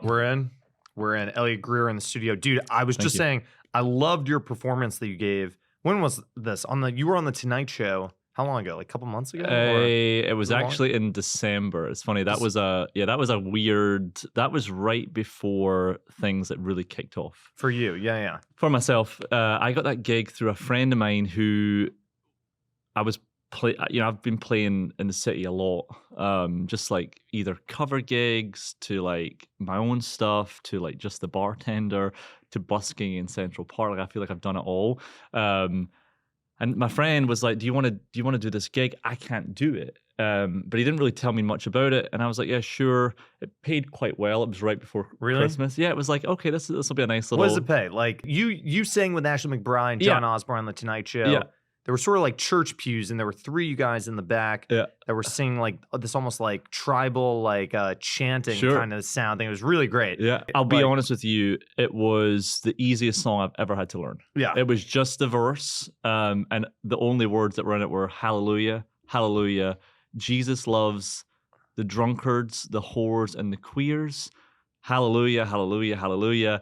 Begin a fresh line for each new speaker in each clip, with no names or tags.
We're in. We're in. Elliot Greer in the studio. Dude, I was just saying, I loved your performance that you gave. When was this? You were on the Tonight Show. How long ago? Like a couple months ago?
It was actually in December. It's funny. That was a weird. That was right before things that really kicked off.
For you, yeah.
For myself, I got that gig through a friend of mine who I've been playing in the city a lot, just like either cover gigs to like my own stuff to like just the bartender to busking in Central Park. Like I feel like I've done it all. And my friend was like, "Do you want to do this gig? I can't do it." But he didn't really tell me much about it, and I was like, "Yeah, sure." It paid quite well. It was right before Christmas. Yeah, it was like, okay, this will be a nice little.
What does it pay? Like you sang with Ashley McBride, John Osborne on the Tonight Show.
Yeah.
There were sort of like church pews, and there were three you guys in the back that were singing like this almost like tribal, like chanting kind of sound thing. It was really great.
Yeah, I'll be honest with you. It was the easiest song I've ever had to learn. Yeah, it was just the verse, and the only words that were in it were "Hallelujah, Hallelujah." Jesus loves the drunkards, the whores, and the queers. Hallelujah, Hallelujah, Hallelujah.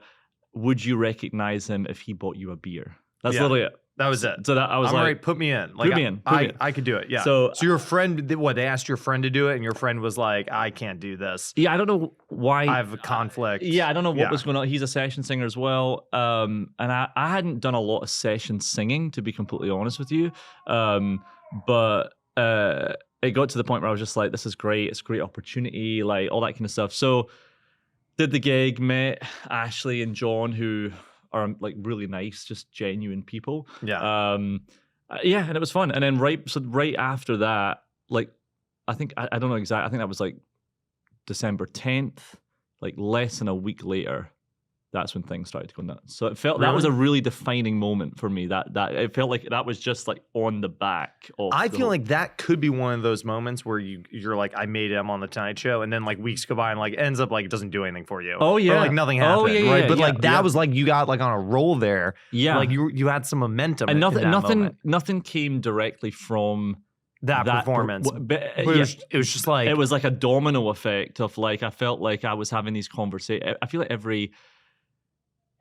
Would you recognize him if he bought you a beer? That's literally it.
That was it.
So that I was
like,
all
right, put me in. Like,
put me in.
I could do it. Yeah.
So
your friend, they asked your friend to do it, and your friend was like, "I can't do this."
Yeah, I don't know why.
I have a conflict.
I don't know what was going on. He's a session singer as well, and I hadn't done a lot of session singing, to be completely honest with you. But it got to the point where I was just like, "This is great. It's a great opportunity." Like all that kind of stuff. So did the gig, met Ashley and John, who are like really nice, just genuine people. Yeah. And it was fun. And then right after that, like I don't know exactly. I think that was like December 10th, like less than a week later. That's when things started to go nuts. So it felt that was a really defining moment for me. That it felt like that was just like on the back of.
I feel like that could be one of those moments where you're like, I made him on the Tonight Show, and then like weeks go by and like ends up like it doesn't do anything for you.
Oh yeah,
or, like nothing happened.
Oh, yeah,
right?
Yeah,
but like that was like you got like on a roll there.
Yeah,
like you had some momentum.
And nothing came directly from
that performance. It was just like
it was like a domino effect of like I felt like I was having these conversations. I feel like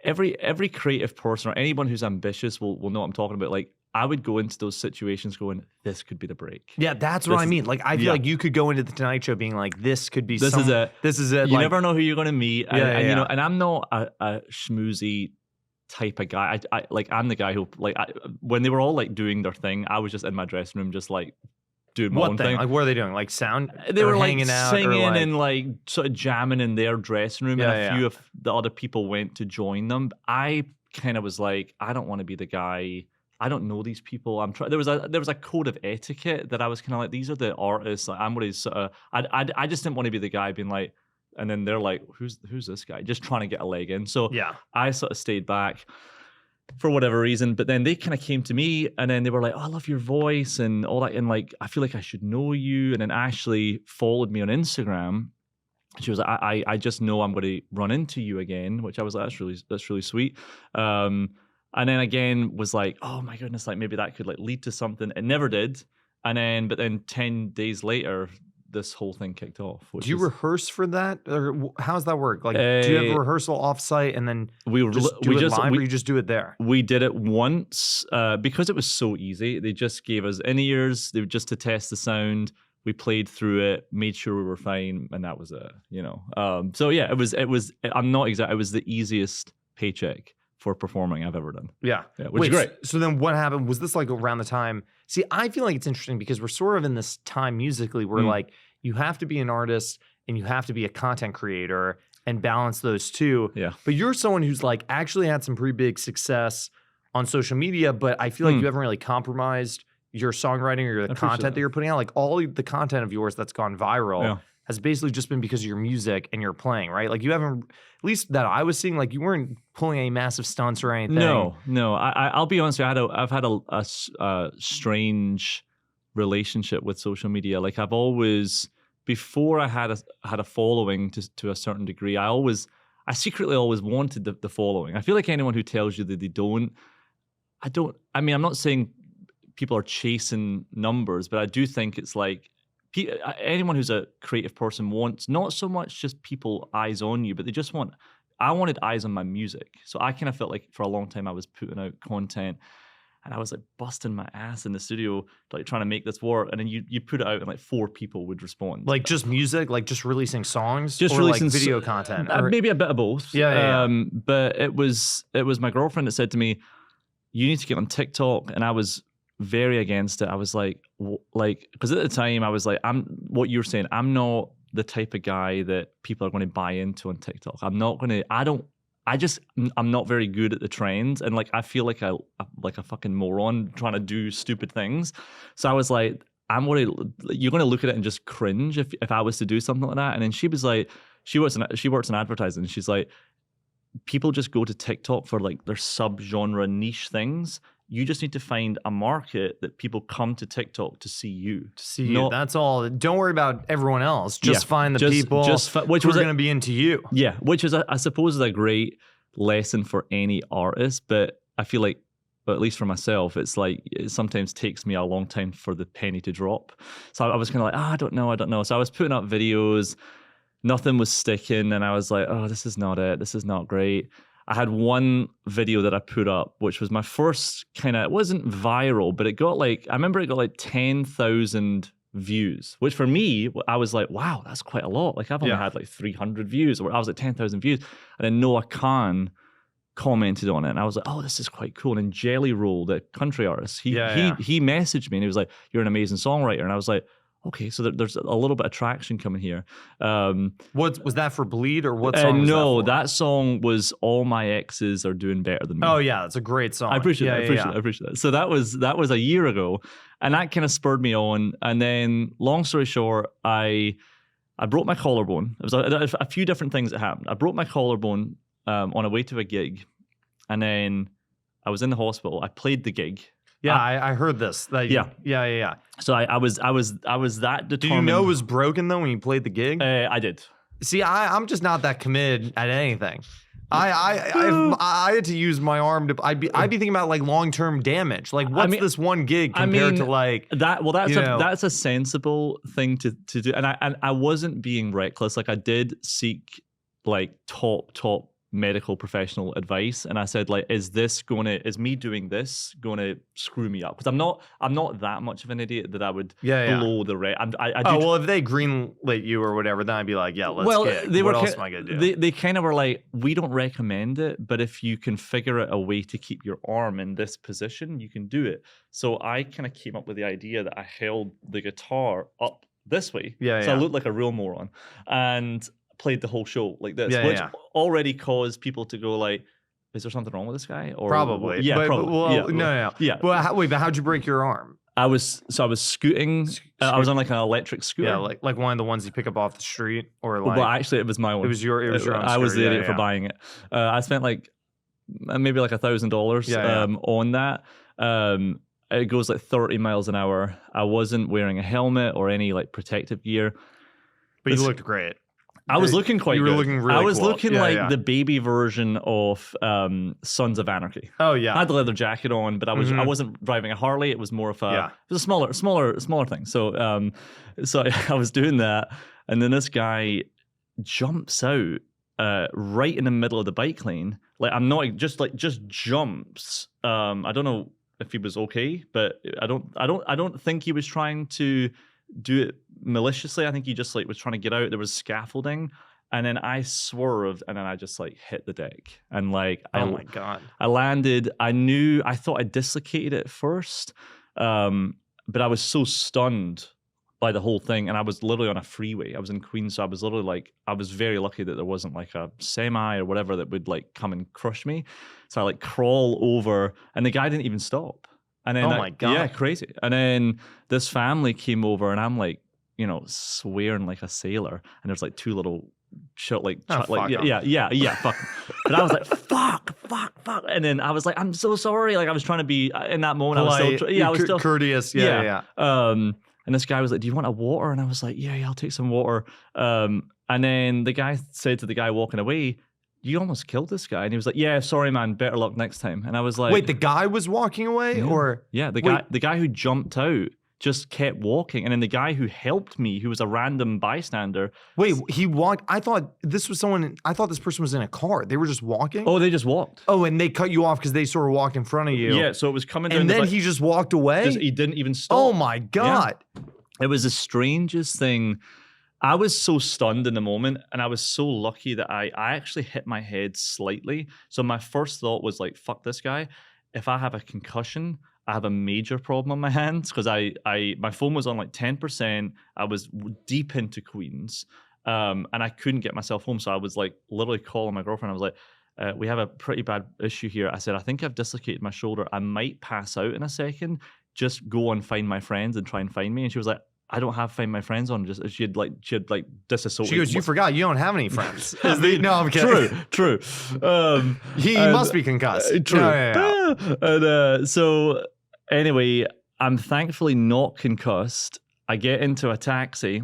every creative person or anyone who's ambitious will know what I'm talking about. Like I would go into those situations going, this could be the break.
Yeah, that's what I mean. Like I feel like you could go into the Tonight Show being like, this could be
This is it. You
like,
never know who you're going to meet. And you know, and I'm not a schmoozy type of guy. I'm the guy who when they were all like doing their thing, I was just in my dressing room just like doing my own thing.
Like what are they doing? Like sound?
They were like
hanging out,
singing
or, like,
and like sort of jamming in their dressing room, and a few of the other people went to join them. I kind of was like, I don't want to be the guy. I don't know these people. I'm trying. There was a code of etiquette that I was kind of like, these are the artists. Like, I'm what is sort of. I just didn't want to be the guy being like, and then they're like, who's this guy? Just trying to get a leg in. So I sort of stayed back for whatever reason, but then they kind of came to me and then they were like, oh, I love your voice and all that, and like I feel like I should know you. And then Ashley followed me on Instagram. She was like, I just know I'm going to run into you again, which I was like, that's really sweet. And then again was like, oh my goodness, like maybe that could like lead to something. It never did. But then 10 days later, this whole thing kicked off.
Do you rehearse for that, or how does that work? Like, do you have a rehearsal offsite and then we just do it live, or you just do it there?
We did it once because it was so easy. They just gave us in-ears. They were just to test the sound. We played through it, made sure we were fine, and that was it. You know. So yeah, it was. I'm not exact. It was the easiest paycheck for performing I've ever done.
Yeah,
which is great.
So then what happened? Was this like around the time? See, I feel like it's interesting because we're sort of in this time musically where like you have to be an artist and you have to be a content creator and balance those two. Yeah. But you're someone who's like actually had some pretty big success on social media, but I feel like you haven't really compromised your songwriting or the content that you're putting out. Like all the content of yours that's gone viral has basically just been because of your music and your playing, right? Like you haven't, at least that I was seeing, like you weren't pulling any massive stunts or anything.
No. I'll be honest with you, I've had a strange relationship with social media. Like I've always, before I had a following to a certain degree, I secretly always wanted the following. I feel like anyone who tells you that they don't, I mean, I'm not saying people are chasing numbers, but I do think it's like anyone who's a creative person wants not so much just people eyes on you, but they just want. I wanted eyes on my music, so I kind of felt like for a long time I was putting out content, and I was like busting my ass in the studio, like trying to make this work. And then you put it out, and like 4 people would respond.
Like just music, like just releasing songs,
just
or
releasing
like video content,
maybe a bit of both.
Yeah.
But it was my girlfriend that said to me, "You need to get on TikTok," and I was very against it. I was like, because at the time I was like, what you're saying, I'm not the type of guy that people are going to buy into on TikTok. I'm not very good at the trends, and like I feel like I'm like a fucking moron trying to do stupid things. So I was like, you're going to look at it and just cringe if I was to do something like that. And then she was like, she works in advertising, and she's like, people just go to TikTok for like their sub-genre niche things. You just need to find a market that people come to TikTok to see you.
That's all. Don't worry about everyone else. Just find the people who are going to be into you.
Yeah, which is, I suppose, is a great lesson for any artist. But I feel like, at least for myself, it's like it sometimes takes me a long time for the penny to drop. So I was kind of like, I don't know. So I was putting up videos. Nothing was sticking. And I was like, oh, this is not it. This is not great. I had one video that I put up, which was my first it wasn't viral, but I remember it got like 10,000 views, which for me, I was like, wow, that's quite a lot. Like I've only had like 300 views, or I was like 10,000 views. And then Noah Khan commented on it, and I was like, oh, this is quite cool. And Jelly Roll, the country artist, he messaged me and he was like, you're an amazing songwriter. And I was like, okay, so there's a little bit of traction coming here.
What was that for? Bleed, or what song was
no, that song was All My Exes Are Doing Better Than Me.
Oh yeah, it's a great song.
I appreciate that. So that was a year ago, and that kind of spurred me on. And then, long story short, I broke my collarbone. It was a few different things that happened. I broke my collarbone on a way to a gig, and then I was in the hospital. I played the gig.
Yeah, I heard this. Yeah.
So I was that determined.
Did you know it was broken though when you played the gig?
I did.
See, I'm just not that committed at anything. I had to use my arm to. I'd be thinking about like long-term damage. Like, what's this one gig compared to like
that? Well, that's a sensible thing to do. And I wasn't being reckless. Like I did seek like top medical professional advice, and I said, like, is me doing this going to screw me up? Because I'm not that much of an idiot that I would blow the rate.
Well, if they greenlit you or whatever, then I'd be like, yeah, let's what else am I gonna do?
They kind of were like, we don't recommend it, but if you can figure out a way to keep your arm in this position, you can do it. So I kind of came up with the idea that I held the guitar up this way, I looked like a real moron, and played the whole show like this, which already caused people to go like, is there something wrong with this guy? Or
probably.
Probably.
No. Yeah. Well, but how'd you break your arm?
I was scooting. I was on like an electric scooter.
Yeah, like one of the ones you pick up off the street, or like.
Well, actually, it was my one.
It was your own scooter.
I was the idiot for buying it. I spent like maybe like $1,000 on that. It goes like 30 miles an hour. I wasn't wearing a helmet or any like protective gear.
But you looked great.
I was looking quite good.
You were looking really
cool. I was
cool.
looking like the baby version of Sons of Anarchy.
Oh yeah.
I had the leather jacket on, but I wasn't driving a Harley. It was more of it was a smaller thing. So so I was doing that, and then this guy jumps out right in the middle of the bike lane. Like I'm not just jumps. I don't know if he was okay, but I don't think he was trying to do it maliciously. I think he just like was trying to get out. There was scaffolding, and then I swerved, and then I just like hit the deck, and like
oh my god,
I landed. I thought I dislocated it at first, but I was so stunned by the whole thing, and I was literally on a freeway. I was in Queens, so I was literally like, I was very lucky that there wasn't like a semi or whatever that would like come and crush me. So I like crawl over, and the guy didn't even stop. And then
my god,
yeah, crazy. And then this family came over, and I'm like, swearing like a sailor, and there's like 2 little fuck. But I was like, fuck, and then I was like, I'm so sorry. Like I was trying to be in that moment. I was still
courteous.
And this guy was like, do you want a water? And I was like, yeah, I'll take some water. And then the guy said to the guy walking away, you almost killed this guy. And he was like, yeah, sorry, man, better luck next time. And I was like,
wait, the guy was walking away? Or
the guy who jumped out just kept walking. And then the guy who helped me, who was a random bystander.
Wait, he walked. I thought this person was in a car. They were just walking?
Oh, they just walked.
Oh, and they cut you off because they sort of walked in front of you.
Yeah, so it was coming down.
And then he just walked away?
He didn't even stop.
Oh my God.
Yeah. It was the strangest thing. I was so stunned in the moment, and I was so lucky that I actually hit my head slightly. So my first thought was like, fuck this guy. If I have a concussion, I have a major problem on my hands, because my phone was on like 10%. I was deep into Queens, and I couldn't get myself home. So I was like literally calling my girlfriend. I was like, we have a pretty bad issue here. I said, I think I've dislocated my shoulder. I might pass out in a second. Just go and find my friends and try and find me. And she was like, I don't have Find My Friends on. Just she'd disassociate.
She goes, you forgot you don't have any friends. No, I'm kidding.
True.
He must be concussed.
True.
Yeah.
And so anyway, I'm thankfully not concussed. I get into a taxi,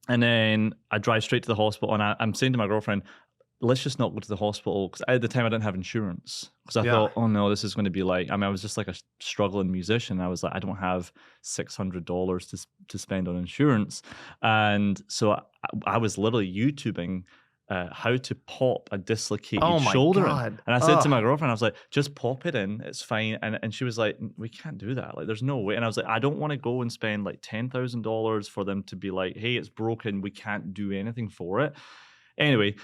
and then I drive straight to the hospital. And I'm saying to my girlfriend, let's just not go to the hospital, because at the time I didn't have insurance, because I thought, oh no, this is going to be like, I mean, I was just like a struggling musician. I was like, I don't have $600 to spend on insurance. And so I was literally YouTubing how to pop a dislocated shoulder in. And I said to my girlfriend, I was like, just pop it in, it's fine. And she was like, we can't do that. Like, there's no way. And I was like, I don't want to go and spend like $10,000 for them to be like, hey, it's broken, we can't do anything for it. Anyway,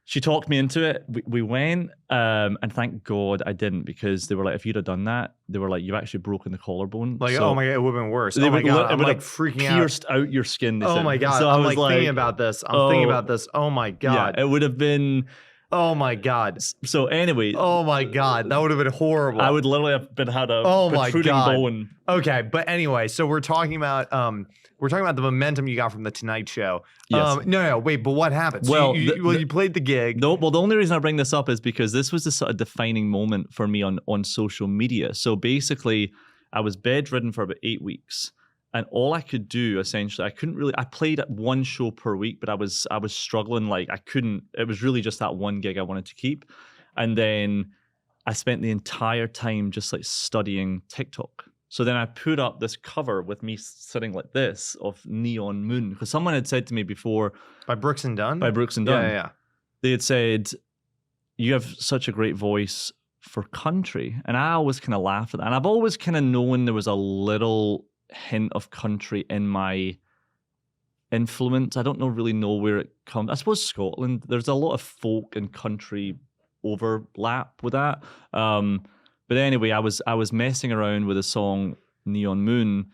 she talked me into it. We went, and thank God I didn't, because they were like, if you'd have done that, they were like, you've actually broken the collarbone.
Like, so, oh my God, it would have been worse.
Oh
my God,
I'm
like freaking out.
Pierced out your skin.
Oh my God, so I'm like thinking about this. I'm thinking about this. Oh my God.
Yeah, it would have been...
Oh my God.
So anyway.
Oh my God, that would have been horrible.
I would literally have had a protruding bone.
Okay, but anyway, so we're talking about the momentum you got from the Tonight Show.
Yes.
No, wait, but what happened? So you played the gig.
No, well, the only reason I bring this up is because this was the sort of defining moment for me on social media. So basically, I was bedridden for about 8 weeks. And all I could do, essentially, I played at one show per week, but I was struggling. Like, it was really just that one gig I wanted to keep. And then I spent the entire time just like studying TikTok. So then I put up this cover with me sitting like this of Neon Moon, because someone had said to me before.
By Brooks and Dunn?
By Brooks and Dunn.
Yeah.
They had said, you have such a great voice for country. And I always kind of laughed at that. And I've always kind of known there was a little hint of country in my influence. I don't really know where it comes. I suppose Scotland, there's a lot of folk and country overlap with that. But anyway, I was messing around with a song Neon Moon,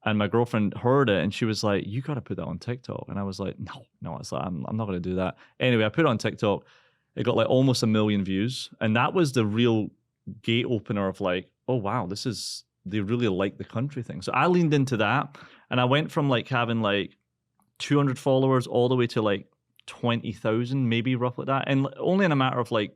and my girlfriend heard it and she was like, you got to put that on TikTok. And I was like, no, it's like, I'm not going to do that. Anyway, I put it on TikTok. It got like almost 1 million views. And that was the real gate opener of like, oh wow, they really like the country thing. So I leaned into that, and I went from like having like 200 followers all the way to like 20,000, maybe roughly that, and only in a matter of like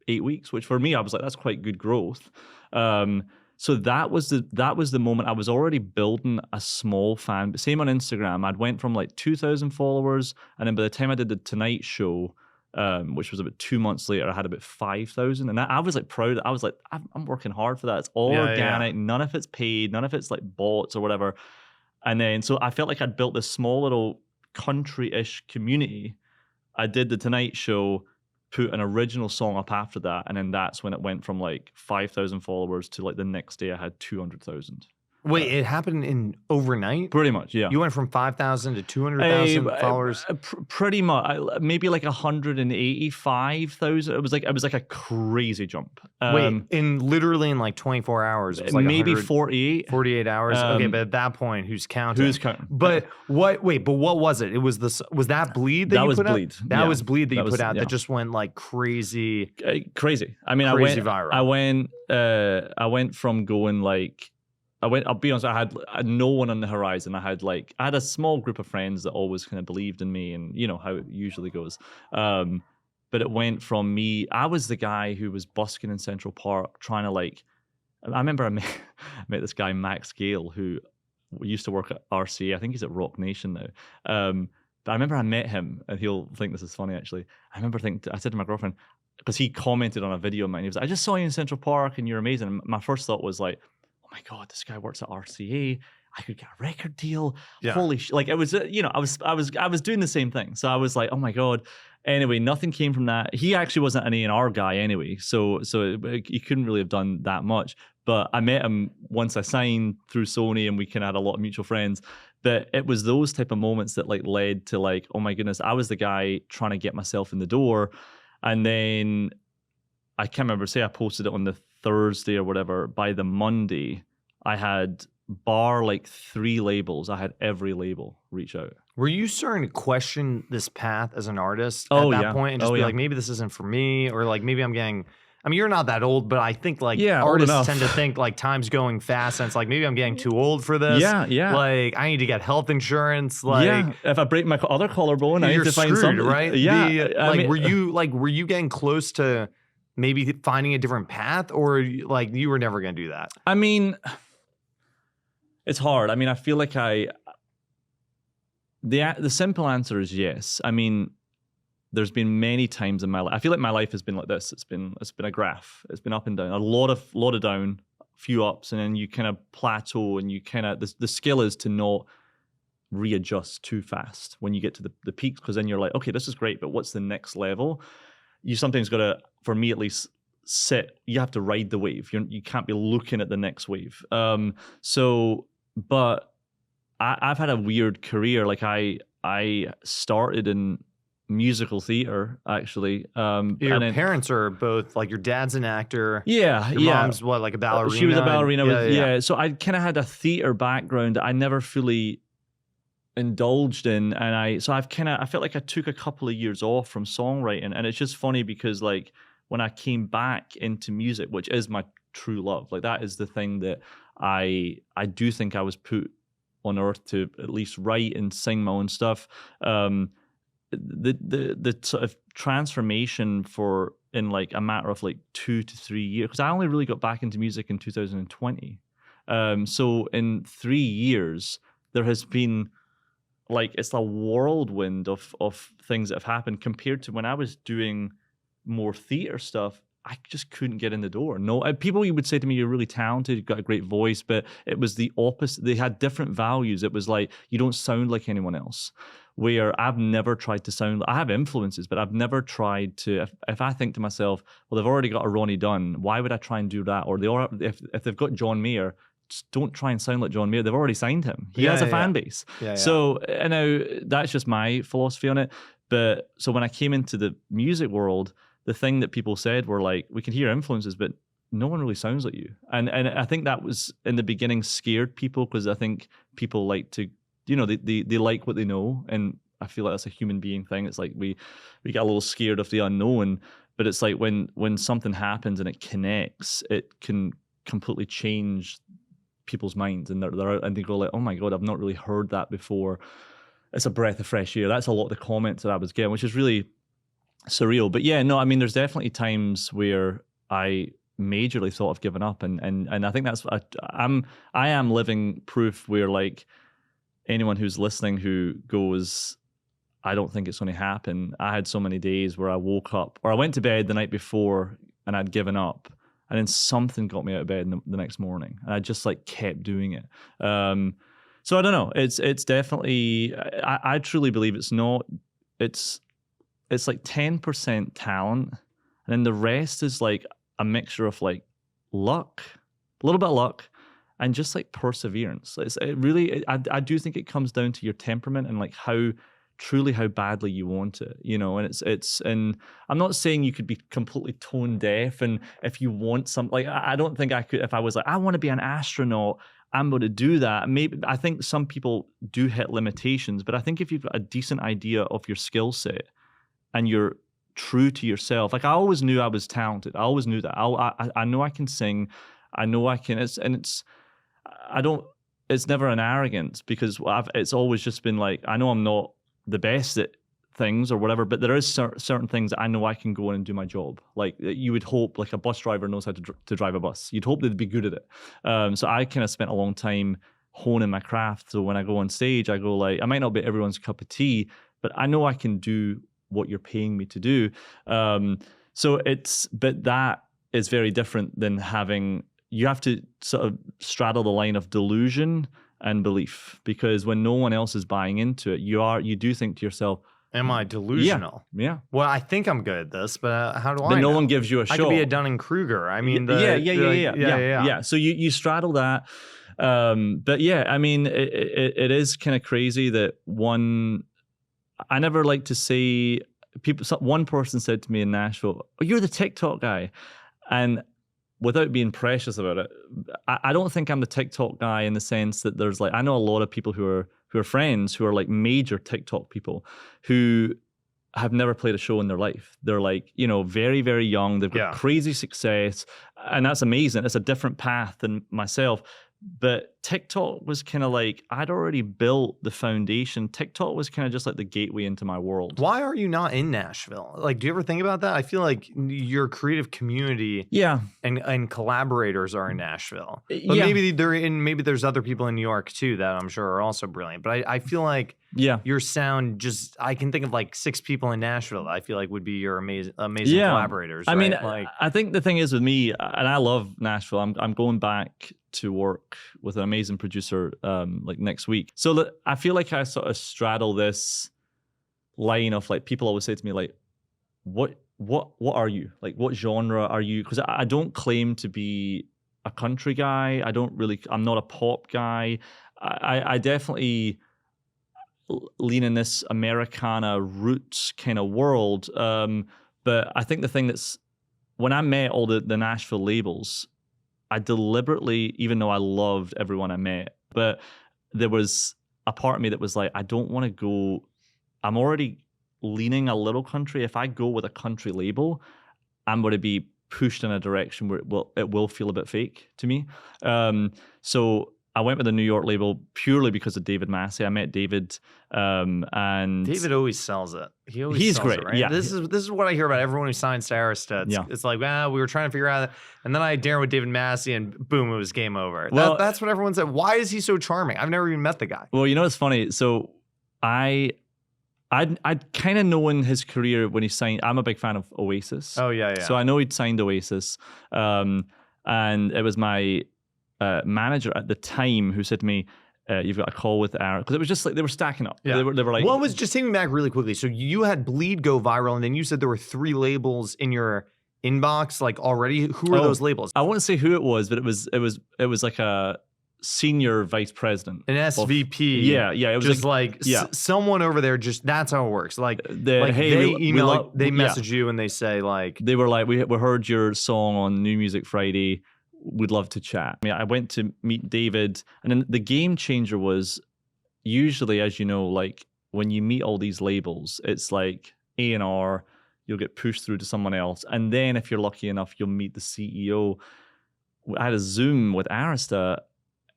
8 weeks, which for me, I was like, that's quite good growth. So that was the moment. I was already building a small fan, but same on Instagram. I'd went from like 2,000 followers, and then by the time I did the Tonight Show, which was about 2 months later, I had about 5,000, and I was like proud. I was like, I'm working hard for that. It's all organic. Yeah. None of it's paid. None of it's like bots or whatever. And then so I felt like I'd built this small little country-ish community. I did the Tonight Show, put an original song up after that, and then that's when it went from like 5,000 followers to like the next day I had 200,000.
Wait, it happened in overnight?
Pretty much, yeah.
You went from 5,000 to 200,000 followers?
Pretty much. Maybe like 185,000. It was like a crazy jump.
Wait, literally in like 24 hours? It was like
maybe 48.
48 hours? Okay, but at that point, who's counting?
Who's counting?
But what was it? It was was that Bleed that you put
Bleed.
out? That was Bleed that you put out
yeah.
that just went like crazy.
Crazy. I mean,
crazy viral.
I went from going like, I'll be honest, I had no one on the horizon. I had a small group of friends that always kind of believed in me, and you know how it usually goes. But it went from me, I was the guy who was busking in Central Park trying to I remember I met this guy, Max Gale, who used to work at RCA. I think he's at Rock Nation now. But I remember I met him, and he'll think this is funny actually. I said to my girlfriend, because he commented on a video of mine, he was like, I just saw you in Central Park and you're amazing. And my first thought was like, oh my God, this guy works at RCA. I could get a record deal.
Yeah.
Holy shit. Like it was, I was doing the same thing. So I was like, oh my God. Anyway, nothing came from that. He actually wasn't an A&R guy anyway. So he couldn't really have done that much. But I met him once I signed through Sony, and we kind of had a lot of mutual friends. But it was those type of moments that like led to like, oh my goodness, I was the guy trying to get myself in the door. And then I can't remember, say I posted it on the Thursday or whatever. By the Monday, I had bar like 3 labels. I had every label reach out.
Were you starting to question this path as an artist at that point and just be like, maybe this isn't for me, or like maybe I'm getting, I mean, you're not that old, but I think like artists tend to think like time's going fast, and it's like maybe I'm getting too old for this.
Yeah.
Like I need to get health insurance. Like
if I break my other collarbone, I need to find something.
Right?
Yeah.
Like were you getting close to maybe finding a different path, or like you were never going to do that?
I mean, it's hard. I mean, I feel like the simple answer is yes. I mean, there's been many times in my life. I feel like my life has been like this. It's been a graph. It's been up and down. A lot of down, few ups, and then you kind of plateau, and you kind of the skill is to not readjust too fast when you get to the peaks, because then you're like, okay, this is great, but what's the next level? You sometimes got to, for me at least, you have to ride the wave. You can't be looking at the next wave. But I've had a weird career. Like I started in musical theater, actually.
Your parents are both, like your dad's an actor.
Yeah.
Your mom's what, like a ballerina?
She was a ballerina. So I kind of had a theater background that I never fully indulged in, and I felt like I took a couple of years off from songwriting, and it's just funny because like when I came back into music, which is my true love, like that is the thing that I do think I was put on earth to at least write and sing my own stuff. The sort of transformation in like a matter of like 2 to 3 years, because I only really got back into music in 2020. So in 3 years, there has been like, it's a whirlwind of things that have happened compared to when I was doing more theater stuff. I just couldn't get in the door. No, people would say to me, you're really talented, you've got a great voice, but it was the opposite. They had different values. It was like, you don't sound like anyone else. Where I've never tried to sound, I have influences, but I've never tried to, if I think to myself, well, they've already got a Ronnie Dunn, why would I try and do that? Or if they've got John Mayer, just don't try and sound like John Mayer. They've already signed him. He has a fan base. So now that's just my philosophy on it. But so when I came into the music world, the thing that people said were like, we can hear influences, but no one really sounds like you. And I think that was in the beginning scared people, because I think people like to, they like what they know. And I feel like that's a human being thing. It's like we get a little scared of the unknown, but it's like when something happens and it connects, it can completely change people's minds, and they go like, oh my God, I've not really heard that before. It's a breath of fresh air. That's a lot of the comments that I was getting, which is really surreal. But yeah, no, I mean, there's definitely times where I majorly thought of giving up, and I think that's I am living proof where like anyone who's listening who goes, I don't think it's going to happen. I had so many days where I woke up, or I went to bed the night before and I'd given up, and then something got me out of bed the next morning, and I just like kept doing it. So I don't know. It's definitely, I truly believe it's like 10% talent, and then the rest is like a mixture of like luck, a little bit of luck, and just like perseverance. I do think it comes down to your temperament and like how badly you want it, and I'm not saying you could be completely tone deaf, and if you want something, like I don't think I could, if I was like, I want to be an astronaut, I'm going to do that. Maybe I think some people do hit limitations, but I think if you've got a decent idea of your skill set and you're true to yourself, like I always knew I was talented. I always knew that. I know I can sing. I know I can. It's never an arrogance, because it's always just been like, I know I'm not the best at things or whatever, but there is certain things that I know I can go in and do my job. Like you would hope, like a bus driver knows how to drive a bus. You'd hope they'd be good at it. So I kind of spent a long time honing my craft. So when I go on stage, I go like, I might not be everyone's cup of tea, but I know I can do what you're paying me to do. But that is very different than you have to sort of straddle the line of delusion and belief, because when no one else is buying into it, you do think to yourself,
am I delusional?
Yeah.
Well, I think I'm good at this, but how do I
Then no
know?
one gives you a shot.
I could be a Dunning-Kruger. I mean,
yeah. So you straddle that. But yeah, I mean, it is kind of crazy that I never like to say, one person said to me in Nashville, "Oh, you're the TikTok guy." And without being precious about it, I don't think I'm the TikTok guy in the sense that there's like, I know a lot of people who are friends who are like major TikTok people who have never played a show in their life. They're like, very, very young. They've got crazy success, and that's amazing. It's a different path than myself. But TikTok was kind of like, I'd already built the foundation. TikTok was kind of just like the gateway into my world.
Why are you not in Nashville? Like, do you ever think about that? I feel like your creative community and collaborators are in Nashville. But maybe maybe there's other people in New York too that I'm sure are also brilliant. But I feel like your sound I can think of like 6 people in Nashville that I feel like would be your amazing collaborators.
I
right?
mean, I think the thing is with me, and I love Nashville, I'm going back to work with an amazing producer like next week. So I feel like I sort of straddle this line of like, people always say to me like, what are you? Like, what genre are you? Because I don't claim to be a country guy. I'm not a pop guy. I definitely lean in this Americana roots kind of world. But I think the thing when I met all the Nashville labels, I deliberately, even though I loved everyone I met, but there was a part of me that was like, I don't want to go, I'm already leaning a little country. If I go with a country label, I'm going to be pushed in a direction where it will feel a bit fake to me. So I went with a New York label purely because of David Massey. I met David, and
David always sells it. He's sells
great.
It, right?
Yeah,
this is what I hear about everyone who signs to Arista. It's like, we were trying to figure out, and then I dared with David Massey, and boom, it was game over. Well, that's what everyone said. Why is he so charming? I've never even met the guy.
Well, it's funny. So I'd kind of known his career when he signed. I'm a big fan of Oasis.
Oh yeah.
So I know he'd signed Oasis, and it was my manager at the time who said to me, you've got a call with Aaron, because it was just like they were stacking up. They were like,
what was, just taking me back really quickly, so you had Bleed go viral, and then you said there were 3 labels in your inbox like already. Who were those labels?
I won't say who it was, but it was like a senior vice president,
an SVP.
It was
just someone over there. Just that's how it works. Like they message you and they say like,
they were like, we heard your song on New Music Friday, would love to chat. I mean, I went to meet David, and then the game changer was, usually, as you know, like when you meet all these labels, it's like A&R, you'll get pushed through to someone else, and then if you're lucky enough, you'll meet the CEO. I had a Zoom with Arista,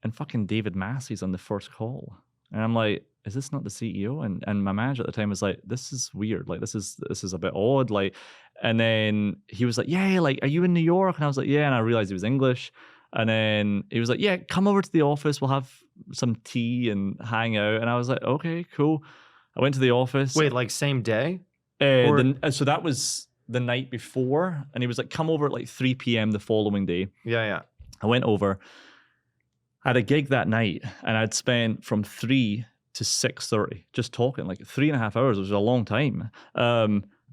and fucking David Massey's on the first call, and I'm like, is this not the CEO? And my manager at the time was like, this is weird. Like, this is a bit odd. Like, and then he was like, yeah, like, are you in New York? And I was like, yeah. And I realized he was English. And then he was like, yeah, come over to the office. We'll have some tea and hang out. And I was like, okay, cool. I went to the office.
Wait, like same day?
So that was the night before. And he was like, come over at like 3 p.m. the following day.
Yeah.
I went over. I had a gig that night, and I'd spent from 3 to 6:30 just talking, like 3.5 hours, which was a long time.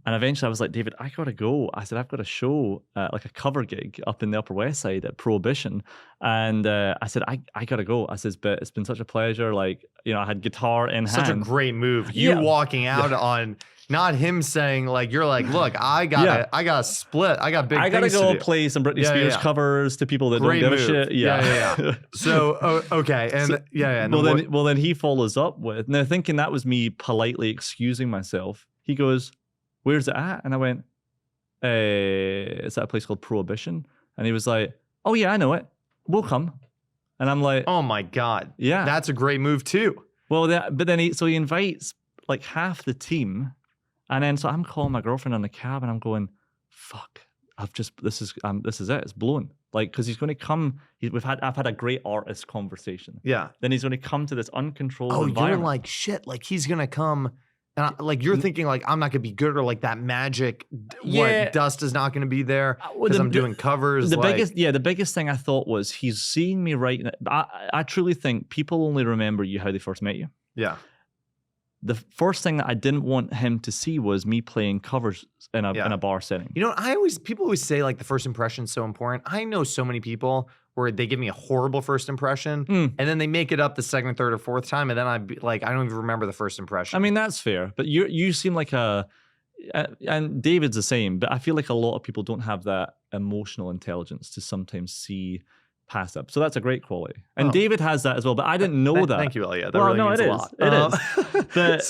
And eventually I was like, David, I gotta go. I said, I've got a show, like a cover gig up in the Upper West Side at Prohibition. And I said, I gotta go. I said, but it's been such a pleasure. Like, I had guitar in hand.
Such a great move. You walking out on, not him saying like, you're like, look, I gotta split. I got big things to do.
I gotta go play some Britney Spears covers to people that don't give a shit.
Yeah. So, okay. And And
well, then he follows up with, now thinking that was me politely excusing myself. He goes, where's it at? And I went, it's at a place called Prohibition. And he was like, oh yeah, I know it. We'll come. And I'm like,
oh my God.
Yeah.
That's a great move too.
Well, but then he invites like half the team. And then, so I'm calling my girlfriend on the cab, and I'm going, fuck, this is it. It's blown. Like, because he's going to come. I've had a great artist conversation.
Yeah.
Then he's going to come to this uncontrolled environment.
You're like, shit. Like, he's going to come And like you're thinking like I'm not gonna be good, or like that magic what dust is not gonna be there because I'm doing covers.
The biggest thing I thought was he's seeing me right now. I truly think people only remember you how they first met you.
Yeah.
The first thing that I didn't want him to see was me playing covers in a bar setting.
You know, people always say like the first impression is so important. I know so many people where they give me a horrible first impression and then they make it up the second, third, or fourth time, and then I don't even remember the first impression.
I mean, that's fair, but you seem like and David's the same, but I feel like a lot of people don't have that emotional intelligence to sometimes see past that. So that's a great quality. And David has that as well, but I didn't know that.
Thank you, Elliot. That really means a lot.
It is.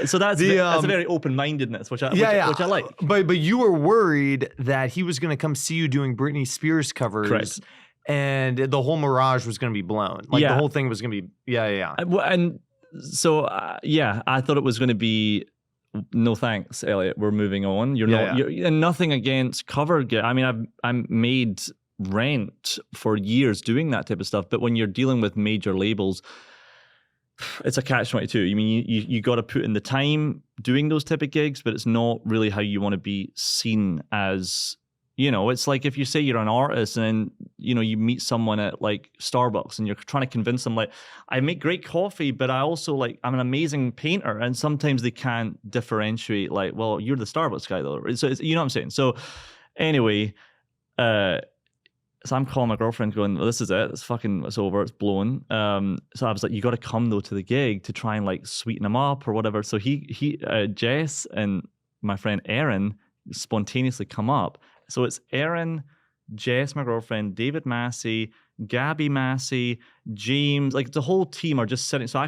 So that's a very open-mindedness, which I like.
But you were worried that he was going to come see you doing Britney Spears covers.
Correct.
And the whole mirage was going to be blown. Like the whole thing was going to be,
And so, I thought it was going to be, no thanks, Elliot, we're moving on. You're and nothing against cover. I mean, I've made rent for years doing that type of stuff, but when you're dealing with major labels, it's a catch-22. I mean, you got to put in the time doing those type of gigs, but it's not really how you want to be seen as. You know, it's like if you say you're an artist and, you know, you meet someone at like Starbucks and you're trying to convince them like, I make great coffee, but I also like, I'm an amazing painter. And sometimes they can't differentiate like, well, you're the Starbucks guy though. So you know what I'm saying? So anyway, so I'm calling my girlfriend going, well, this is it. It's over. It's blown. So I was like, you got to come though to the gig to try and like sweeten him up or whatever. So Jess and my friend Erin spontaneously come up. So it's Erin, Jess, my girlfriend, David Massey, Gabby Massey, James, like the whole team are just sitting. So I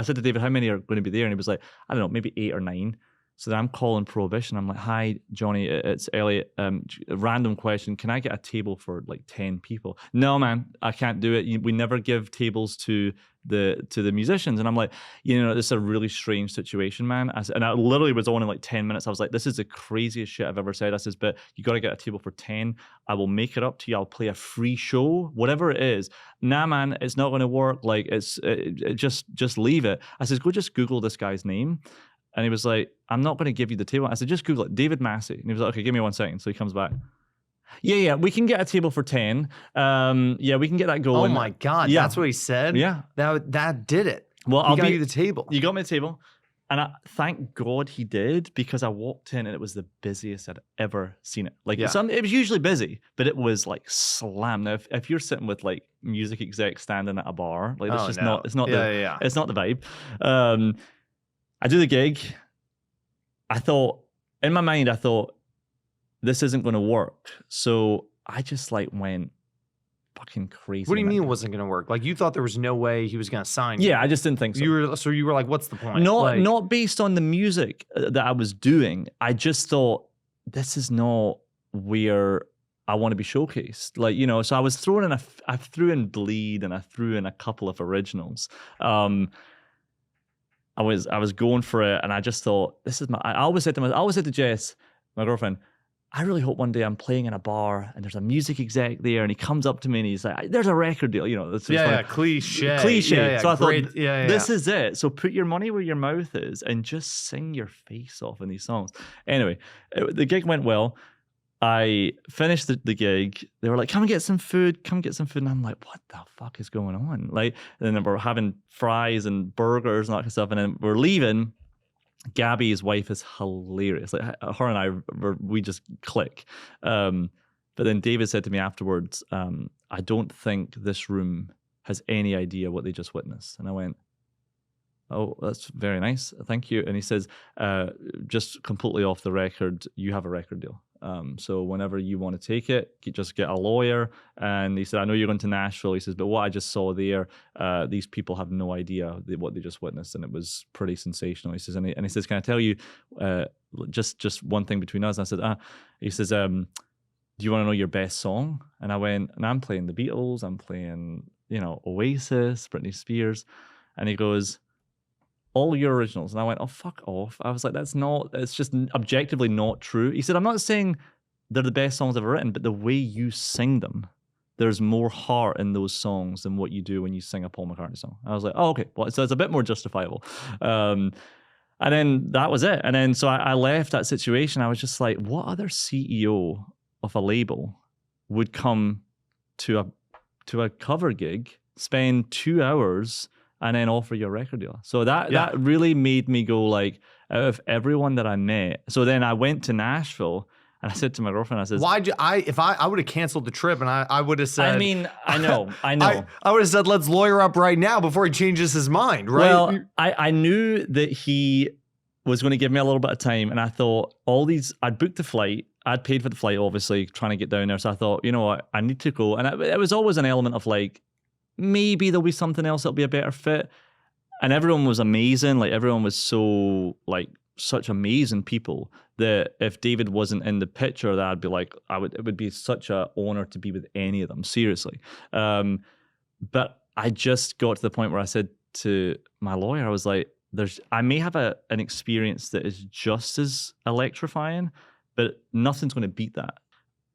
said to David, how many are going to be there? And he was like, I don't know, maybe 8 or 9. So then I'm calling Prohibition. I'm like, hi, Johnny, it's Elliot. A random question. Can I get a table for like 10 people? No, man, I can't do it. We never give tables to the musicians. And I'm like, you know, this is a really strange situation, man. And I literally was on in like 10 minutes. I was like, this is the craziest shit I've ever said. I says, but you got to get a table for 10. I will make it up to you. I'll play a free show, whatever it is. Nah, man, it's not going to work. Like, just leave it. I says, go just Google this guy's name. And he was like, I'm not going to give you the table. I said, just Google it, David Massey. And he was like, okay, give me 1 second. So he comes back. Yeah, we can get a table for 10. We can get that going.
Oh my God, that's what he said?
Yeah.
That did it.
Well, I'll
got you the table.
You got me the table. And thank God he did, because I walked in and it was the busiest I'd ever seen it. Like it was usually busy, but it was like slammed. Now, if you're sitting with like music execs standing at a bar, like it's not the vibe. I do the gig. In my mind, I thought, this isn't going to work. So I just like went fucking crazy.
What do you mean it wasn't going to work? Like you thought there was no way he was going to sign you?
Yeah, I just didn't think so.
You were like, what's the point?
Not based on the music that I was doing. I just thought, this is not where I want to be showcased. Like, you know, so I was I threw in Bleed and I threw in a couple of originals. I was going for it, and I just thought, this is I always said to Jess, my girlfriend, I really hope one day I'm playing in a bar and there's a music exec there and he comes up to me and he's like, there's a record deal, you know. Cliche. So I thought, this is it. So put your money where your mouth is and just sing your face off in these songs. Anyway, the gig went well. I finished the gig. They were like, come and get some food. And I'm like, what the fuck is going on? Like, and then we're having fries and burgers and that kind of stuff. And then we're leaving. Gabby's wife is hilarious. Like her and I, we just click. But then David said to me afterwards, I don't think this room has any idea what they just witnessed. And I went, oh, that's very nice. Thank you. And he says, just completely off the record, you have a record deal. So whenever you want to take it, just get a lawyer. And he said, I know you're going to Nashville. He says, but what I just saw there, these people have no idea what they just witnessed. And it was pretty sensational. He says, and he says, can I tell you just one thing between us? And I said, he says, do you want to know your best song? And I went, and I'm playing the Beatles. I'm playing, you know, Oasis, Britney Spears. And he goes, all your originals. And I went, oh, fuck off. I was like, it's just objectively not true. He said, I'm not saying they're the best songs I've ever written, but the way you sing them, there's more heart in those songs than what you do when you sing a Paul McCartney song. I was like, oh, okay. Well, so it's a bit more justifiable. And then that was it. And then so I left that situation. I was just like, what other CEO of a label would come to a cover gig, spend 2 hours, and then offer you a record deal? So that really made me go like, out of everyone that I met. So then I went to Nashville. And I said to my girlfriend, I said,
if I would have canceled the trip and I would have said,
I mean, I know.
I would have said, let's lawyer up right now before he changes his mind, right?
Well, I knew that he was going to give me a little bit of time. And I thought I'd booked the flight. I'd paid for the flight, obviously, trying to get down there. So I thought, you know what, I need to go. And it was always an element of like, maybe there'll be something else that'll be a better fit. And everyone was amazing. Like everyone was so like, such amazing people that if David wasn't in the picture, that I'd be like, it would be such an honor to be with any of them, seriously. But I just got to the point where I said to my lawyer, I was like, I may have an experience that is just as electrifying, but nothing's going to beat that.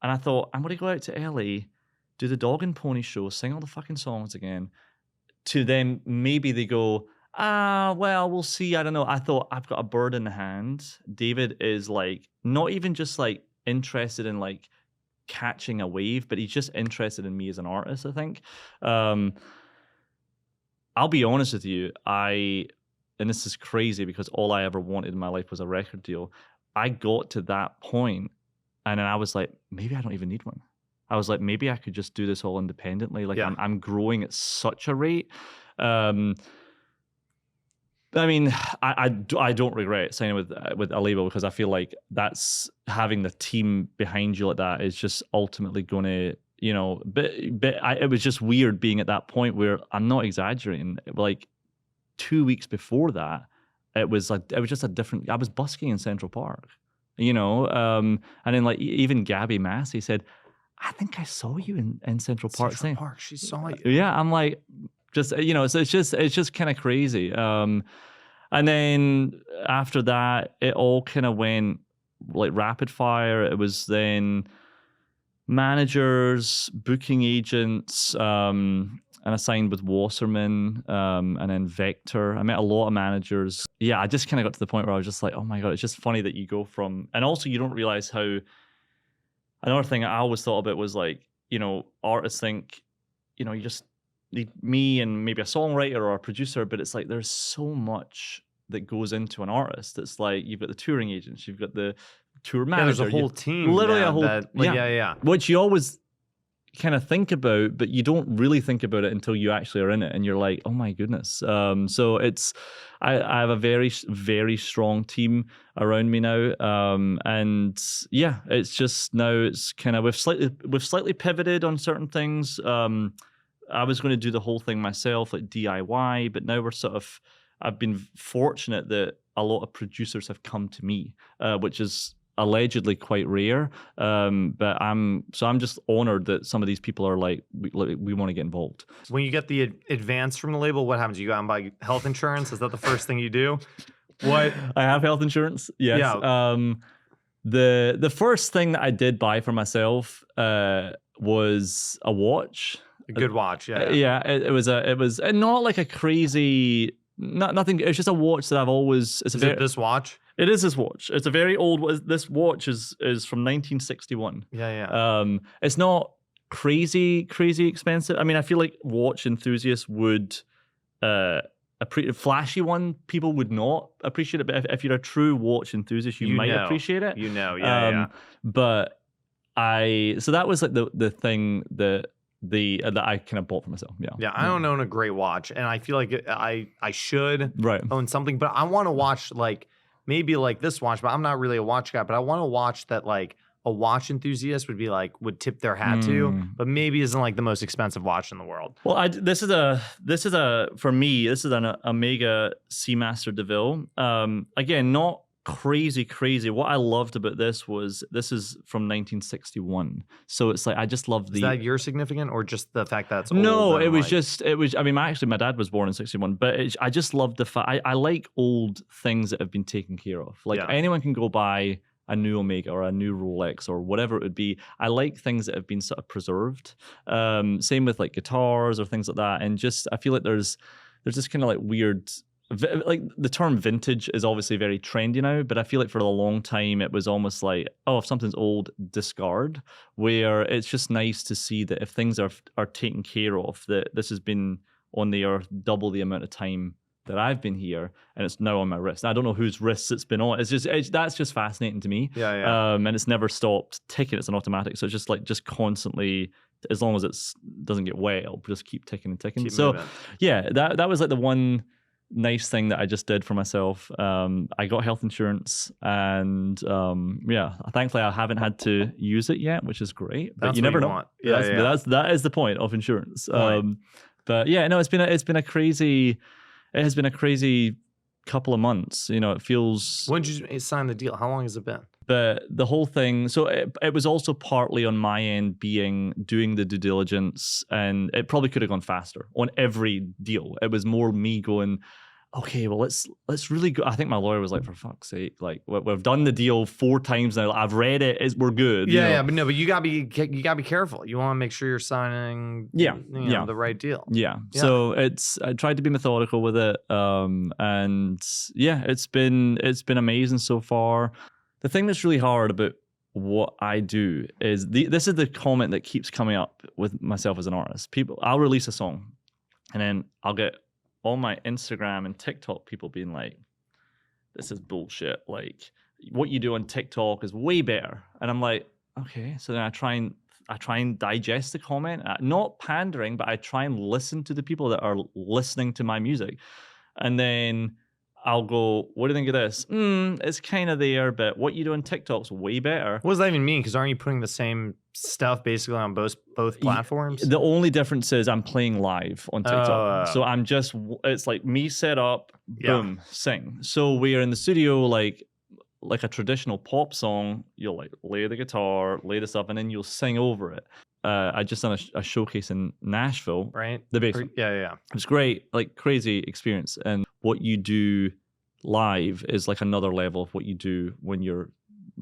And I thought, I'm going to go out to LA, do the Dog and Pony show, sing all the fucking songs again, to then maybe they go, well, we'll see. I don't know. I thought, I've got a bird in the hand. David is like, not even just like interested in like catching a wave, but he's just interested in me as an artist, I think. I'll be honest with you. And this is crazy because all I ever wanted in my life was a record deal. I got to that point and then I was like, maybe I don't even need one. I was like, maybe I could just do this all independently. Like I'm growing at such a rate. I mean, I don't regret signing with a label because I feel like that's having the team behind you like that is just ultimately going to, you know, it was just weird being at that point where I'm not exaggerating. Like 2 weeks before that, it was just a different, I was busking in Central Park, you know, and then like even Gabby Massey said, I think I saw you in Central Park.
Central Park, she saw you.
Yeah, I'm like, just, you know, so it's just kind of crazy. And then after that, it all kind of went like rapid fire. It was then managers, booking agents, and I signed with Wasserman, and then Vector. I met a lot of managers. Yeah, I just kind of got to the point where I was just like, oh my God, it's just funny that you go from, and also you don't realize how, another thing I always thought about was like, you know, artists think, you know, you just need me and maybe a songwriter or a producer, but it's like there's so much that goes into an artist. It's like you've got the touring agents, you've got the tour manager.
There's a whole team.
Literally a whole
yeah.
Which you always kind of think about, but you don't really think about it until you actually are in it and you're like, oh my goodness. So it's I have a very, very strong team around me now. And yeah, it's just now it's kind of we've slightly pivoted on certain things. I was going to do the whole thing myself, like DIY, but now I've been fortunate that a lot of producers have come to me, which is allegedly quite rare. But I'm just honored that some of these people are like, we want to get involved.
When you get the advance from the label, what happens? You go out and buy health insurance? Is that the first thing you do? What?
I have health insurance. Yes. Yeah. The first thing that I did buy for myself was a watch.
A good watch, yeah.
Yeah, it was not like a crazy, nothing. It's just a watch that I've always.
Is it this watch?
It is this watch. It's a very old. This watch is from 1961.
Yeah.
It's not crazy expensive. I mean, I feel like watch enthusiasts would, a flashy one, people would not appreciate it. But if you're a true watch enthusiast, you might appreciate it.
You know, yeah.
But so that was like the thing that I kind of bought for myself.
Yeah, I don't own a great watch, and I feel like I should own something, but I want to watch like maybe like this watch, but I'm not really a watch guy, but I want to watch that like a watch enthusiast would tip their hat to, but maybe isn't like the most expensive watch in the world.
Well, this is for me, this is an Omega Seamaster DeVille. Again, not crazy. What I loved about this is from 1961. So it's like I just love the.
Is that year significant or just the fact that it's old?
No, it was. I mean, actually, my dad was born in 61, but I just love the fact I like old things that have been taken care of. Like anyone can go buy a new Omega or a new Rolex or whatever it would be. I like things that have been sort of preserved. Same with like guitars or things like that, and just I feel like there's this kind of like weird like the term vintage is obviously very trendy now, but I feel like for a long time it was almost like, oh, if something's old, discard, where it's just nice to see that if things are taken care of, that this has been on the earth double the amount of time that I've been here, and it's now on my wrist. I don't know whose wrists it's been on. That's just fascinating to me. And it's never stopped ticking. It's an automatic, so it's just constantly, as long as it doesn't get wet, it'll just keep ticking and ticking. So moving. Yeah, that was like the one nice thing that I just did for myself. I got health insurance, and thankfully I haven't had to use it yet, which is great. But
that's
you never know.
Want.
That is the point of insurance. But yeah, no, it has been a crazy couple of months. You know, it feels.
When did you sign the deal? How long has it been?
But the whole thing, so it was also partly on my end doing the due diligence, and it probably could have gone faster on every deal. It was more me going, okay, well, let's really go. I think my lawyer was like, for fuck's sake, like we've done the deal 4 times now. I've read it. We're good.
But you gotta be careful. You want to make sure you're signing, the right deal.
Yeah. So I tried to be methodical with it, and yeah, it's been amazing so far. The thing that's really hard about what I do is this is the comment that keeps coming up with myself as an artist. I'll release a song, and then I'll get all my Instagram and TikTok people being like, this is bullshit. Like, what you do on TikTok is way better. And I'm like, okay. So then I try and digest the comment, not pandering, but I try and listen to the people that are listening to my music. And then I'll go, what do you think of this? It's kind of there, but what you do on TikTok's way better.
What does that even mean? Because aren't you putting the same stuff basically on both platforms?
The only difference is I'm playing live on TikTok. So it's like me set up, boom, sing. So we're in the studio like a traditional pop song. You'll like lay the guitar, lay the stuff, and then you'll sing over it. I just done a showcase in Nashville.
Right.
The basement.
Yeah.
It's great, like crazy experience. And what you do live is like another level of what you do when you're